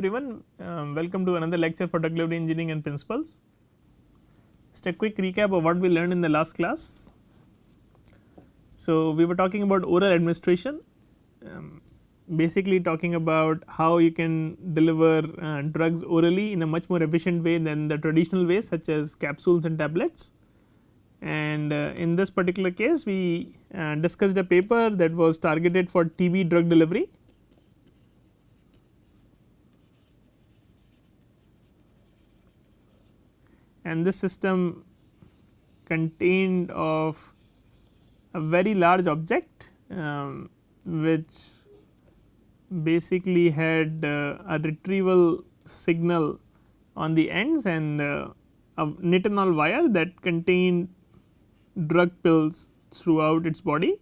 everyone, welcome to another lecture for drug delivery engineering and principles. Just a quick recap of what we learned in the last class. So, we were talking about oral administration, basically talking about how you can deliver drugs orally in a much more efficient way than the traditional ways such as capsules and tablets. And in this particular case we discussed a paper that was targeted for TB drug delivery. And this system contained of a very large object which basically had a retrieval signal on the ends and a nitinol wire that contained drug pills throughout its body,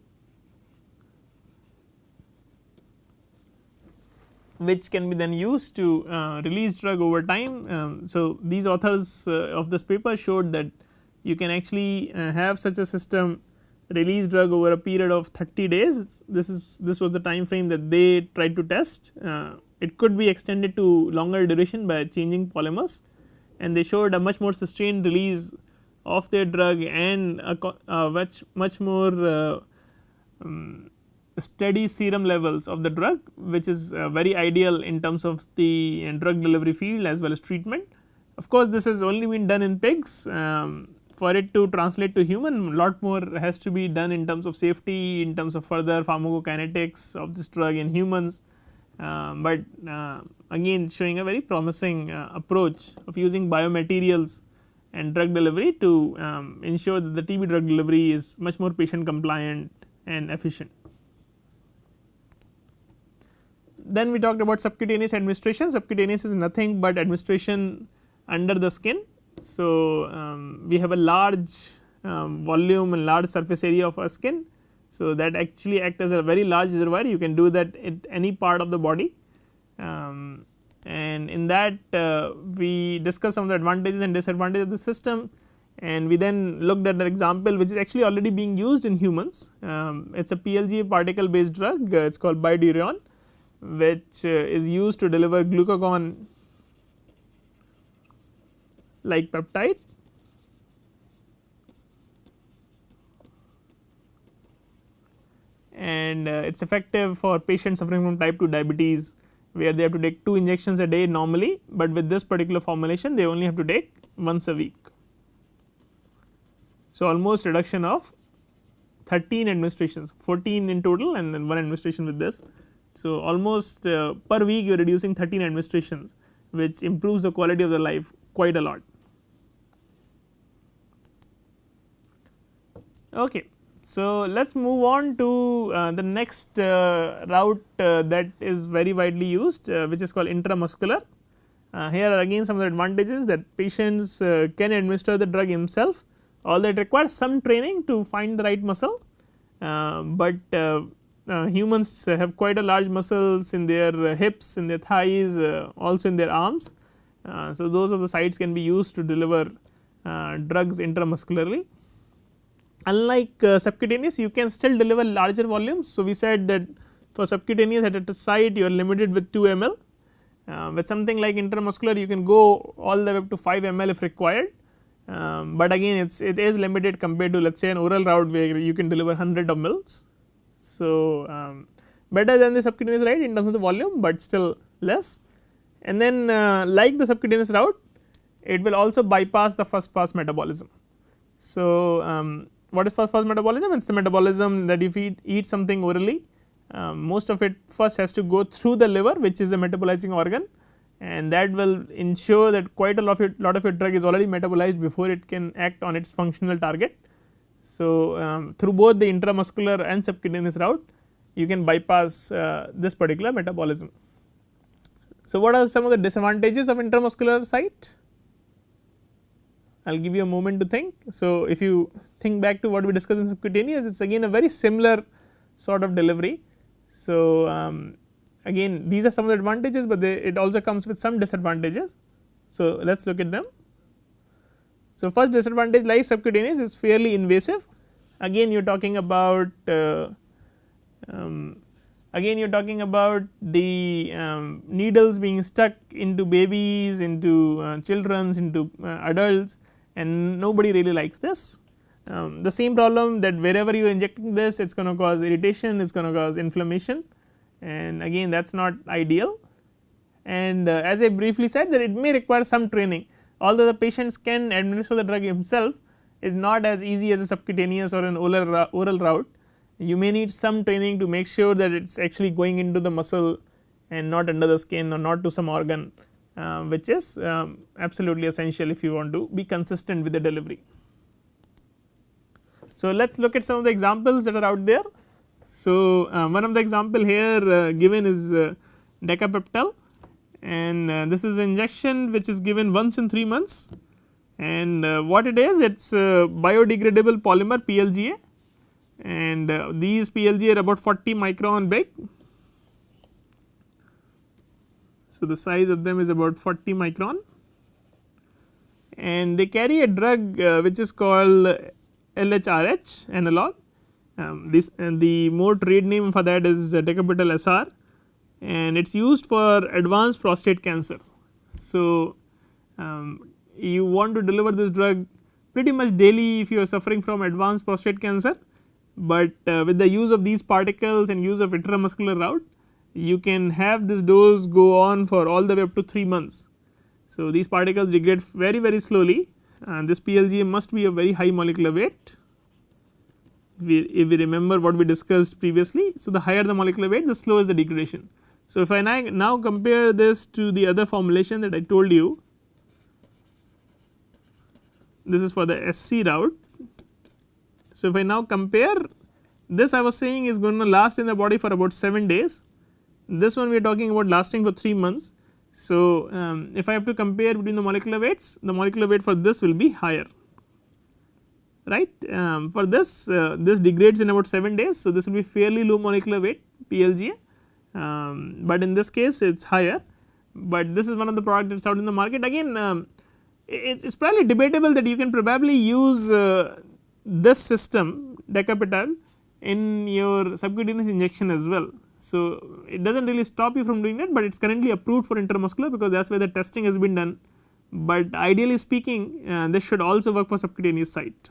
which can be then used to release drug over time. So, these authors of this paper showed that you can actually have such a system release drug over a period of 30 days. This was the time frame that they tried to test. It could be extended to longer duration by changing polymers, and they showed a much more sustained release of their drug and a much more steady serum levels of the drug, which is very ideal in terms of the drug delivery field as well as treatment. Of course, this has only been done in pigs. For it to translate to human, a lot more has to be done in terms of safety, in terms of further pharmacokinetics of this drug in humans, but again showing a very promising approach of using biomaterials and drug delivery to ensure that the TB drug delivery is much more patient compliant and efficient. Then we talked about subcutaneous administration. Subcutaneous is nothing but administration under the skin. So, we have a large volume and large surface area of our skin. So, that actually act as a very large reservoir. You can do that at any part of the body, and in that we discussed some of the advantages and disadvantages of the system, and we then looked at an example which is actually already being used in humans. It is a PLGA particle based drug, it is called Biotechnology, which is used to deliver glucagon like peptide, and it is effective for patients suffering from type 2 diabetes, where they have to take 2 injections a day normally, but with this particular formulation they only have to take once a week. So, almost reduction of 13 administrations, 14 in total and then 1 administration with this. So, almost per week you are reducing 13 administrations, which improves the quality of the life quite a lot. Okay. So, let us move on to the next route that is very widely used, which is called intramuscular. Here are again some of the advantages that patients can administer the drug himself, although it requires some training to find the right muscle, but humans have quite a large muscles in their hips, in their thighs, also in their arms. So, those are the sites can be used to deliver drugs intramuscularly. Unlike subcutaneous, you can still deliver larger volumes. So, we said that for subcutaneous at a site you are limited with 2 ml, with something like intramuscular you can go all the way up to 5 ml if required, but again it is limited compared to let us say an oral route where you can deliver 100 of mils. So, better than the subcutaneous route in terms of the volume, but still less. And then like the subcutaneous route, it will also bypass the first pass metabolism. So, what is first pass metabolism? It is the metabolism that if you eat something orally, most of it first has to go through the liver, which is a metabolizing organ, and that will ensure that quite a lot of your drug is already metabolized before it can act on its functional target. So, through both the intramuscular and subcutaneous route you can bypass this particular metabolism. So, what are some of the disadvantages of intramuscular site? I will give you a moment to think. So, if you think back to what we discussed in subcutaneous, it is again a very similar sort of delivery. So, again these are some of the advantages, but it also comes with some disadvantages. So, let us look at them. So, first disadvantage, like subcutaneous, is fairly invasive. Again you are talking about again you are talking about the needles being stuck into babies, into children, into adults, and nobody really likes this. The same problem that wherever you are injecting this, it is going to cause irritation, it is going to cause inflammation, and again that is not ideal. And as I briefly said, that it may require some training, although the patients can administer the drug himself, is not as easy as a subcutaneous or an oral route. You may need some training to make sure that it is actually going into the muscle and not under the skin or not to some organ, which is absolutely essential if you want to be consistent with the delivery. So, let us look at some of the examples that are out there. So, one of the example here given is decapeptyl, and this is an injection which is given once in 3 months, and what it is, it is biodegradable polymer PLGA, and these PLGA are about 40 micron big. So, the size of them is about 40 micron, and they carry a drug which is called LHRH analog. This and the more trade name for that is decapeptyl SR, and it is used for advanced prostate cancers. So, you want to deliver this drug pretty much daily if you are suffering from advanced prostate cancer, but with the use of these particles and use of intramuscular route, you can have this dose go on for all the way up to 3 months. So, these particles degrade very slowly, and this PLGA must be a very high molecular weight. If we remember what we discussed previously, so the higher the molecular weight, the slower is the degradation. So, if I now compare this to the other formulation that I told you, this is for the SC route. So, if I now compare this, I was saying is going to last in the body for about 7 days, this one we are talking about lasting for 3 months. So, if I have to compare between the molecular weights, the molecular weight for this will be higher, right. For this, this degrades in about 7 days. So, this will be fairly low molecular weight PLGA, but in this case it is higher, but this is one of the products that is out in the market. Again, it is probably debatable that you can probably use this system decapeptyl in your subcutaneous injection as well. So, it does not really stop you from doing that, but it is currently approved for intramuscular because that is where the testing has been done, but ideally speaking this should also work for subcutaneous site.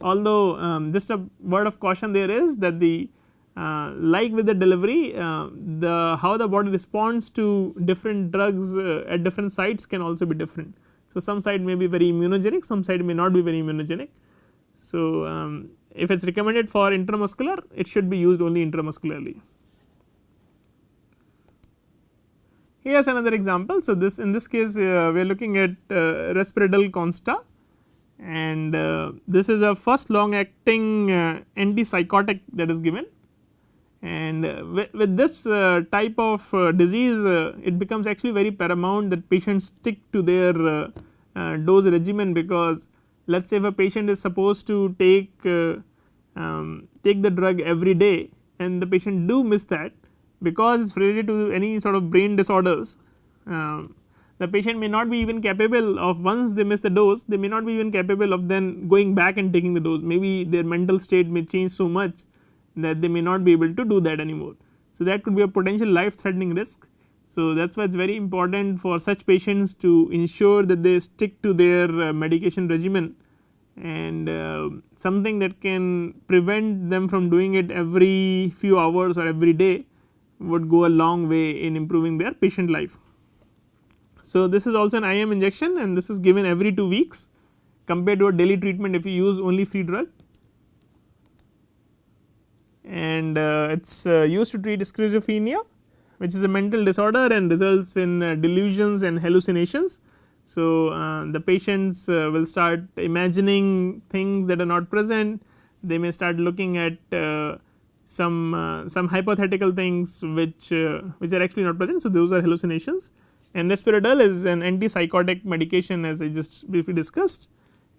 Although just a word of caution there is that the like with the delivery, how the body responds to different drugs at different sites can also be different. So, some site may be very immunogenic, some site may not be very immunogenic. So, if it is recommended for intramuscular, it should be used only intramuscularly. Here is another example. So, this in this case we are looking at Risperdal Consta, and this is a first long acting antipsychotic that is given, and with this type of disease it becomes actually very paramount that patients stick to their dose regimen, because let us say if a patient is supposed to take the drug every day and the patient do miss that because it is related to any sort of brain disorders, the patient may not be even capable of, once they miss the dose, they may not be even capable of then going back and taking the dose. Maybe their mental state may change so much that they may not be able to do that anymore. So, that could be a potential life threatening risk. So, that is why it is very important for such patients to ensure that they stick to their medication regimen, and something that can prevent them from doing it every few hours or every day would go a long way in improving their patient life. So, this is also an IM injection, and this is given every 2 weeks compared to a daily treatment if you use only free drug, and it is used to treat schizophrenia, which is a mental disorder and results in delusions and hallucinations. So, the patients will start imagining things that are not present, they may start looking at some hypothetical things which are actually not present. So, those are hallucinations, and Risperdal is an antipsychotic medication as I just briefly discussed,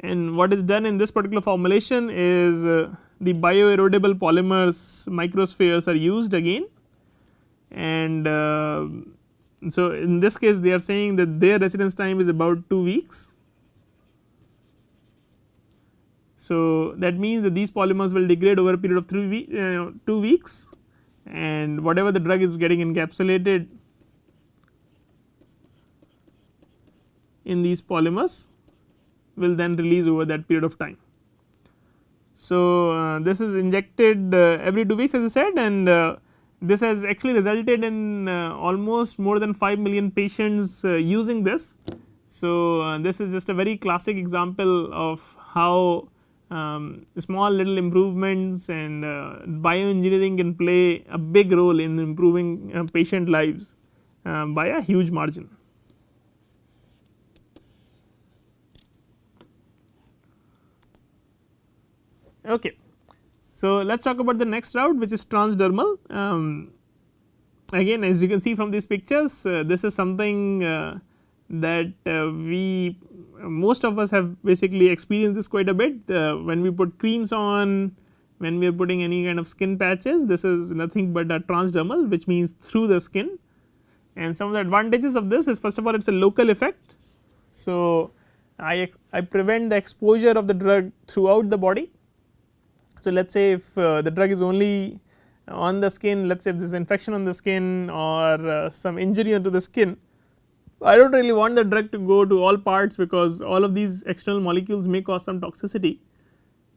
and what is done in this particular formulation is the bioerodible polymers microspheres are used again, and so in this case they are saying that their residence time is about 2 weeks. So, that means that these polymers will degrade over a period of 2 weeks, and whatever the drug is getting encapsulated in these polymers will then release over that period of time. So, this is injected every 2 weeks as I said, and this has actually resulted in almost more than 5 million patients using this. So, this is just a very classic example of how small little improvements and bioengineering can play a big role in improving patient lives by a huge margin. Okay. So, let us talk about the next route, which is transdermal. Again, as you can see from these pictures, this is something that we most of us have basically experienced this quite a bit. When we put creams on, when we are putting any kind of skin patches, this is nothing but a transdermal, which means through the skin. And some of the advantages of this is, first of all, it is a local effect. So, I prevent the exposure of the drug throughout the body. So, let us say if the drug is only on the skin, let us say if there is infection on the skin or some injury onto the skin, I do not really want the drug to go to all parts, because all of these external molecules may cause some toxicity.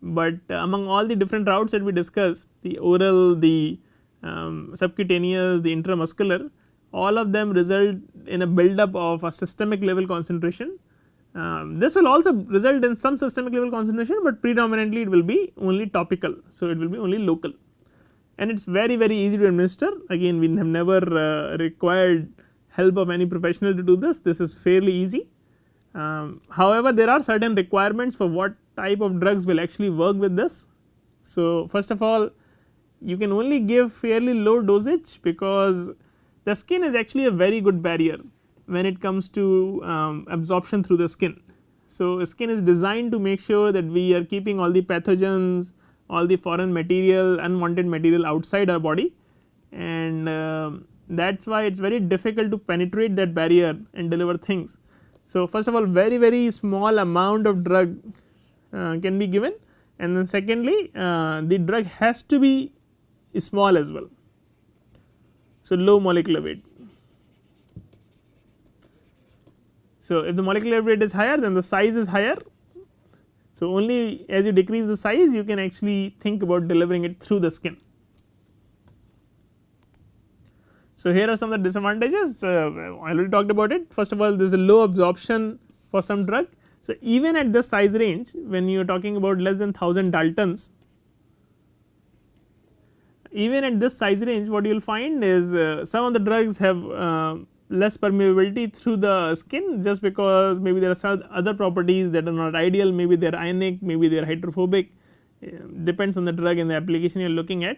But among all the different routes that we discussed, the oral, the subcutaneous, the intramuscular, all of them result in a buildup of a systemic level concentration. This will also result in some systemic level concentration, but predominantly it will be only topical. So, it will be only local, and it is very easy to administer. Again, we have never required help of any professional to do this. This is fairly easy. However, there are certain requirements for what type of drugs will actually work with this. So, first of all, you can only give fairly low dosage, because the skin is actually a very good barrier when it comes to absorption through the skin. So, skin is designed to make sure that we are keeping all the pathogens, all the foreign material, unwanted material outside our body, and that is why it is very difficult to penetrate that barrier and deliver things. So, first of all, very small amount of drug can be given, and then secondly, the drug has to be small as well. So, low molecular weight. So, if the molecular weight is higher, then the size is higher. So, only as you decrease the size, you can actually think about delivering it through the skin. So, here are some of the disadvantages. I already talked about it. First of all, there is a low absorption for some drug. So, even at this size range, when you are talking about less than 1000 Daltons, even at this size range, what you will find is some of the drugs have less permeability through the skin, just because maybe there are some other properties that are not ideal, maybe they are ionic, maybe they are hydrophobic, depends on the drug and the application you are looking at,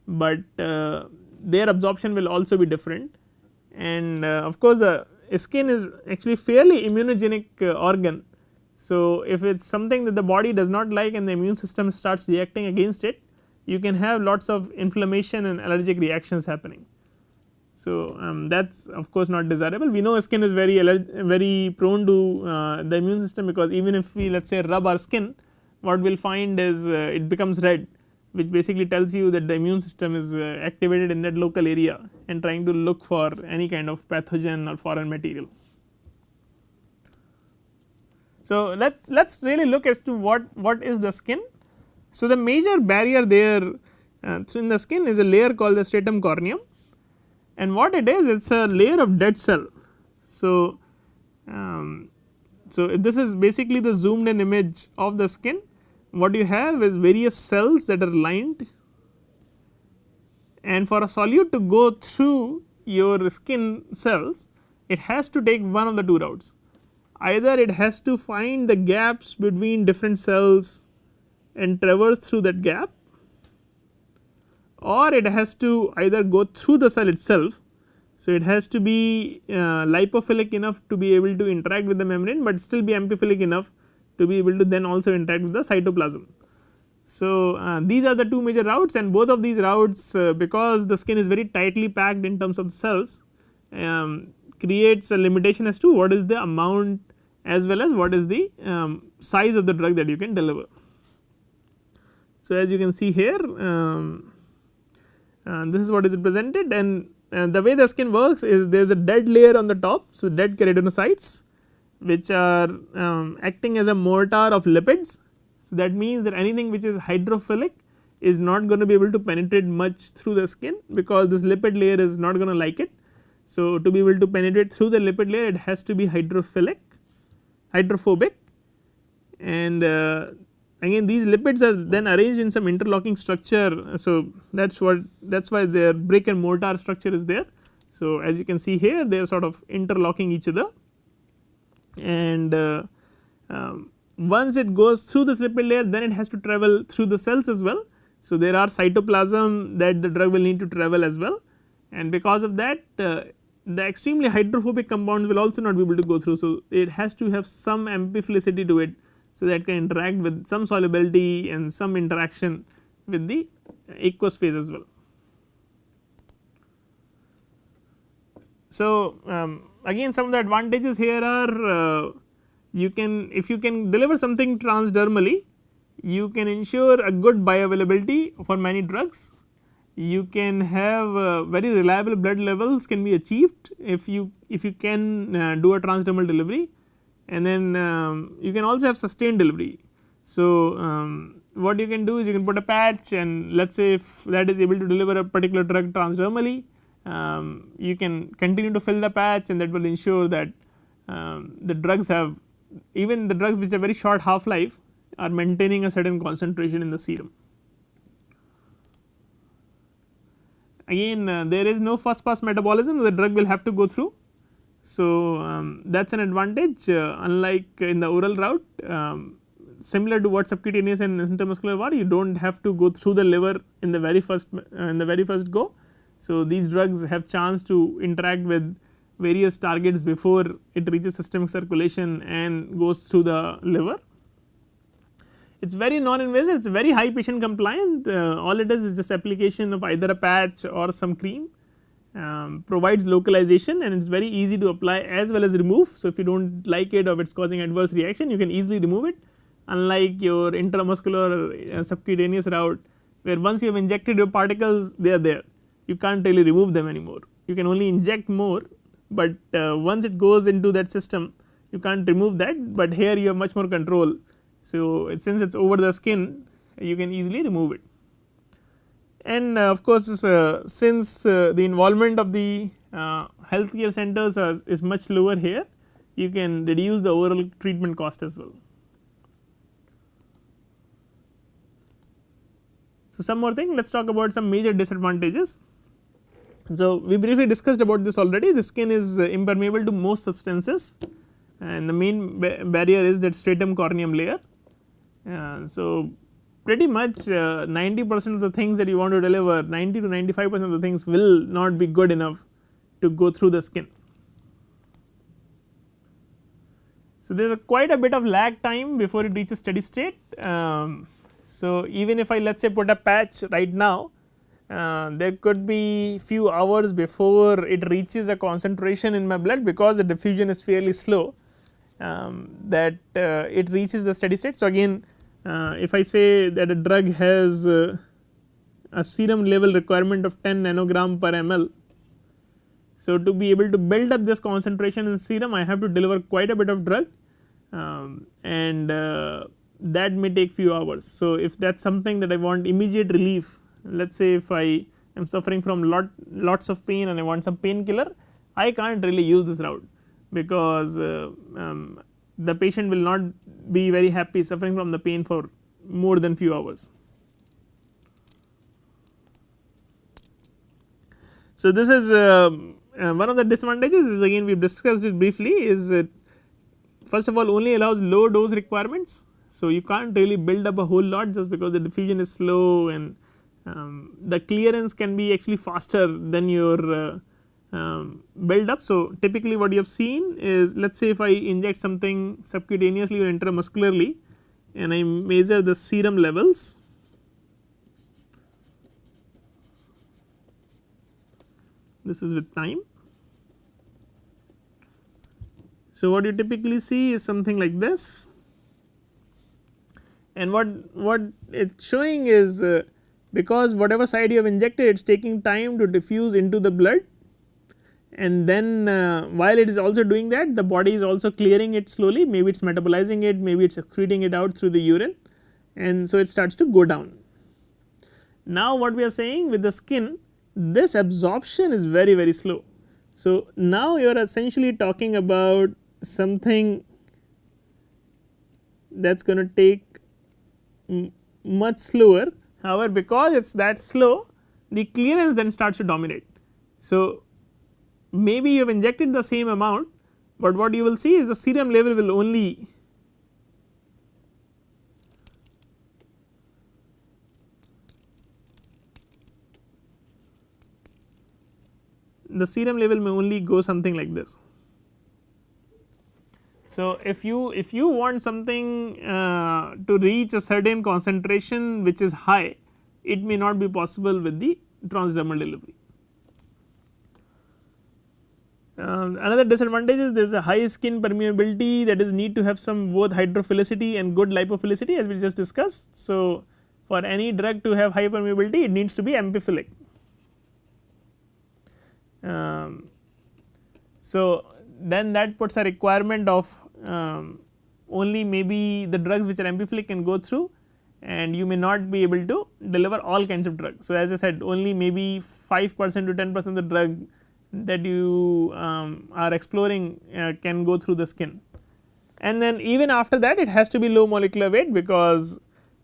but their absorption will also be different. And of course, the skin is actually fairly immunogenic organ. So, if it is something that the body does not like and the immune system starts reacting against it, you can have lots of inflammation and allergic reactions happening. So, that is of course not desirable. We know skin is very prone to the immune system, because even if we, let us say, rub our skin, what we will find is it becomes red, which basically tells you that the immune system is activated in that local area and trying to look for any kind of pathogen or foreign material. So, let us really look as to what is the skin. So, the major barrier there in the skin is a layer called the stratum corneum, and what it is a layer of dead cell. So, this is basically the zoomed in image of the skin. What you have is various cells that are lined, and for a solute to go through your skin cells, it has to take one of the two routes. Either it has to find the gaps between different cells and traverse through that gap, or it has to either go through the cell itself. So, it has to be lipophilic enough to be able to interact with the membrane, but still be amphiphilic enough to be able to then also interact with the cytoplasm. So, these are the two major routes, and both of these routes, because the skin is very tightly packed in terms of the cells, creates a limitation as to what is the amount as well as what is the size of the drug that you can deliver. So, as you can see here, This is what is represented, and the way the skin works is there is a dead layer on the top. So, dead keratinocytes which are acting as a mortar of lipids. So, that means that anything which is hydrophilic is not going to be able to penetrate much through the skin, because this lipid layer is not going to like it. So, to be able to penetrate through the lipid layer, it has to be hydrophobic, and again these lipids are then arranged in some interlocking structure. So, that is why their brick and mortar structure is there. So, as you can see here, they are sort of interlocking each other, and once it goes through this lipid layer, then it has to travel through the cells as well. So, there are cytoplasm that the drug will need to travel as well, and because of that the extremely hydrophobic compounds will also not be able to go through. So, it has to have some amphiphilicity to it, so that can interact with some solubility and some interaction with the aqueous phase as well. So, again some of the advantages here are you can, if you can deliver something transdermally, you can ensure a good bioavailability for many drugs. You can have very reliable blood levels can be achieved if you can do a transdermal delivery, and then you can also have sustained delivery. So, what you can do is you can put a patch, and let us say if that is able to deliver a particular drug transdermally, you can continue to fill the patch, and that will ensure that the drugs have, even the drugs which have very short half life, are maintaining a certain concentration in the serum. Again there is no first pass metabolism, the drug will have to go through. So, that is an advantage unlike in the oral route, similar to what subcutaneous and intramuscular were, you do not have to go through the liver in the very first go. So, these drugs have chance to interact with various targets before it reaches systemic circulation and goes through the liver. It is very non-invasive, it is very high patient compliant, all it is just application of either a patch or some cream, provides localization, and it is very easy to apply as well as remove. So, if you do not like it or if it is causing adverse reaction, you can easily remove it, unlike your intramuscular or subcutaneous route, where once you have injected your particles, they are there, you can't really remove them anymore. You can only inject more, but once it goes into that system, you can't remove that, but here you have much more control. So, since it is over the skin, you can easily remove it. And of course, since the involvement of the healthcare centers is much lower here, you can reduce the overall treatment cost as well. So, some more thing, let us talk about some major disadvantages. So, we briefly discussed about this already. The skin is impermeable to most substances, and the main barrier is that stratum corneum layer. So, pretty much 90% of the things that you want to deliver, 90 to 95% of the things will not be good enough to go through the skin. So, there is quite a bit of lag time before it reaches steady state. So, even if I let us say put a patch right now, there could be few hours before it reaches a concentration in my blood, because the diffusion is fairly slow, that it reaches the steady state. So, again if I say that a drug has a serum level requirement of 10 nanogram per ml, so to be able to build up this concentration in serum, I have to deliver quite a bit of drug, and that may take few hours. So, if that is something that I want immediate relief, let us say if I am suffering from lots of pain and I want some painkiller, I can't really use this route, because the patient will not be very happy suffering from the pain for more than few hours. So, this is one of the disadvantages is, again we have discussed it briefly, is first of all only allows low dose requirements. So, you can't really build up a whole lot just because the diffusion is slow, and the clearance can be actually faster than your build up. So, typically what you have seen is, let us say if I inject something subcutaneously or intramuscularly and I measure the serum levels, this is with time. So, what you typically see is something like this, and what it is showing is because whatever side you have injected, it is taking time to diffuse into the blood, and then while it is also doing that, the body is also clearing it slowly, maybe it is metabolizing it, maybe it is excreting it out through the urine, and so it starts to go down. Now what we are saying with the skin, this absorption is very slow. So now you are essentially talking about something that is going to take much slower. However, because it is that slow, the clearance then starts to dominate. So maybe you have injected the same amount, but what you will see is the serum level will only may only go something like this. So if you want something to reach a certain concentration which is high, it may not be possible with the transdermal delivery. Another disadvantage is there is a high skin permeability, that is need to have some both hydrophilicity and good lipophilicity, as we just discussed. So for any drug to have high permeability, it needs to be amphiphilic. So then that puts a requirement of only maybe the drugs which are amphiphilic can go through, and you may not be able to deliver all kinds of drugs. So as I said, only maybe 5% to 10% of the drug that you are exploring can go through the skin, and then even after that it has to be low molecular weight, because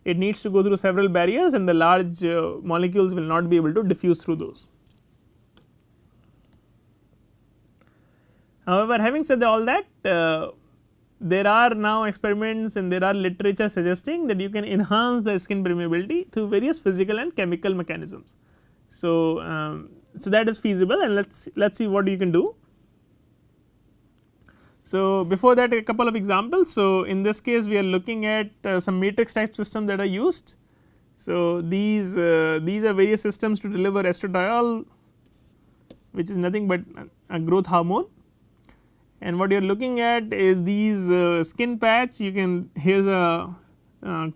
it needs to go through several barriers and the large molecules will not be able to diffuse through those. However, having said all that, there are now experiments and there are literature suggesting that you can enhance the skin permeability through various physical and chemical mechanisms. So, so that is feasible, and let's see what you can do. So before that, a couple of examples. So in this case, we are looking at some matrix type systems that are used. So these are various systems to deliver estradiol, which is nothing but a growth hormone. And what you are looking at is these skin patch. You can, here is a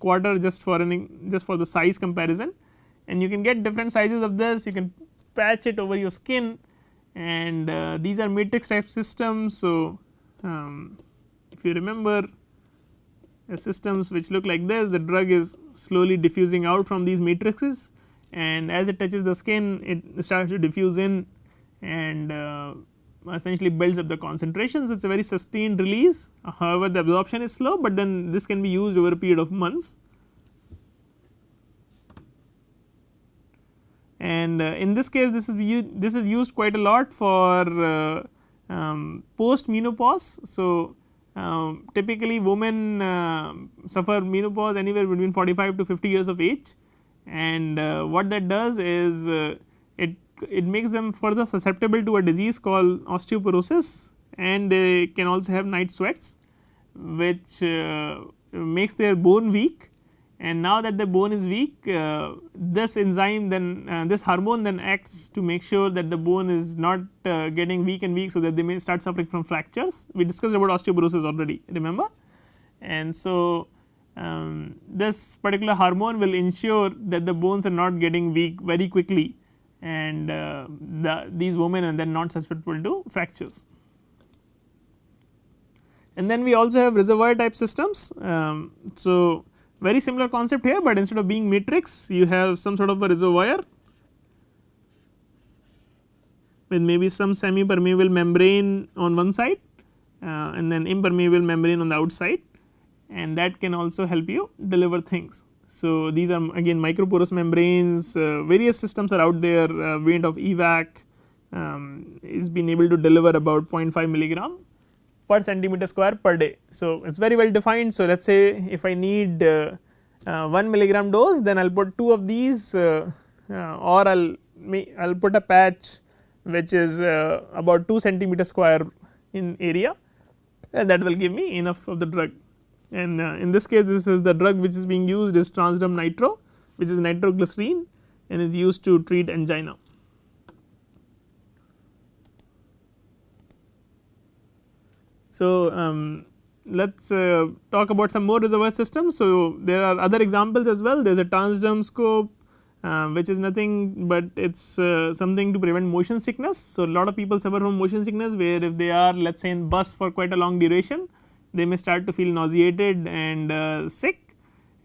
quarter just for the size comparison, and you can get different sizes of this. You can patch it over your skin, and these are matrix type systems. So if you remember, systems which look like this, the drug is slowly diffusing out from these matrices, and as it touches the skin, it starts to diffuse in and essentially builds up the concentration. So it is a very sustained release. However, the absorption is slow, but then this can be used over a period of months. And in this case, this is used quite a lot for post menopause. So typically women suffer menopause anywhere between 45 to 50 years of age, and what that does is it makes them further susceptible to a disease called osteoporosis, and they can also have night sweats, which makes their bone weak. And now that the bone is weak, this enzyme then this hormone then acts to make sure that the bone is not getting weak and weak, so that they may start suffering from fractures. We discussed about osteoporosis already, remember. And so this particular hormone will ensure that the bones are not getting weak very quickly, and these women are then not susceptible to fractures. And then we also have reservoir type systems. So very similar concept here, but instead of being matrix, you have some sort of a reservoir with maybe some semi permeable membrane on one side and then impermeable membrane on the outside, and that can also help you deliver things. So these are again microporous membranes. Various systems are out there. Variant of EVAC is being able to deliver about 0.5 milligram per centimeter square per day. So it is very well defined. So let us say if I need 1 milligram dose, then I will put 2 of these, or I will put a patch which is about 2 centimeter square in area, and that will give me enough of the drug. And in this case, this is the drug which is being used is Transderm nitro, which is nitroglycerine, and is used to treat angina. So let us talk about some more reservoir systems. So there are other examples as well. There is a transderm scope, which is nothing but it is something to prevent motion sickness. So, a lot of people suffer from motion sickness, where if they are, let us say, in bus for quite a long duration, they may start to feel nauseated and sick,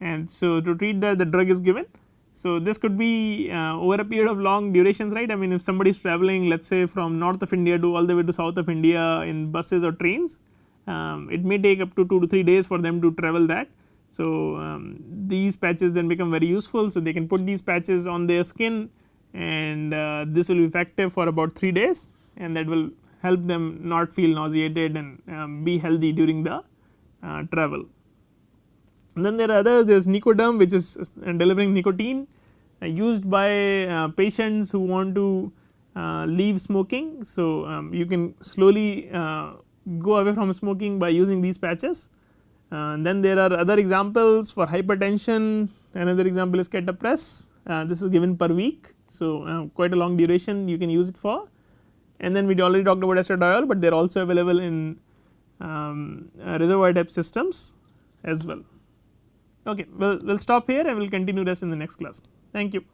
and so to treat that, the drug is given. So, this could be over a period of long durations, right. I mean, if somebody is travelling, let us say, from north of India to all the way to south of India in buses or trains, it may take up to 2 to 3 days for them to travel that. So, these patches then become very useful. So, they can put these patches on their skin, and this will be effective for about 3 days, and that will help them not feel nauseated and be healthy during the travel. And then there are others, there is Nicoderm, which is delivering nicotine used by patients who want to leave smoking. So, you can slowly go away from smoking by using these patches. Then there are other examples for hypertension. Another example is Ketapres, this is given per week. So, quite a long duration you can use it for. And then we already talked about estradiol, but they are also available in reservoir type systems as well. Okay, well, we will stop here and we will continue this in the next class. Thank you.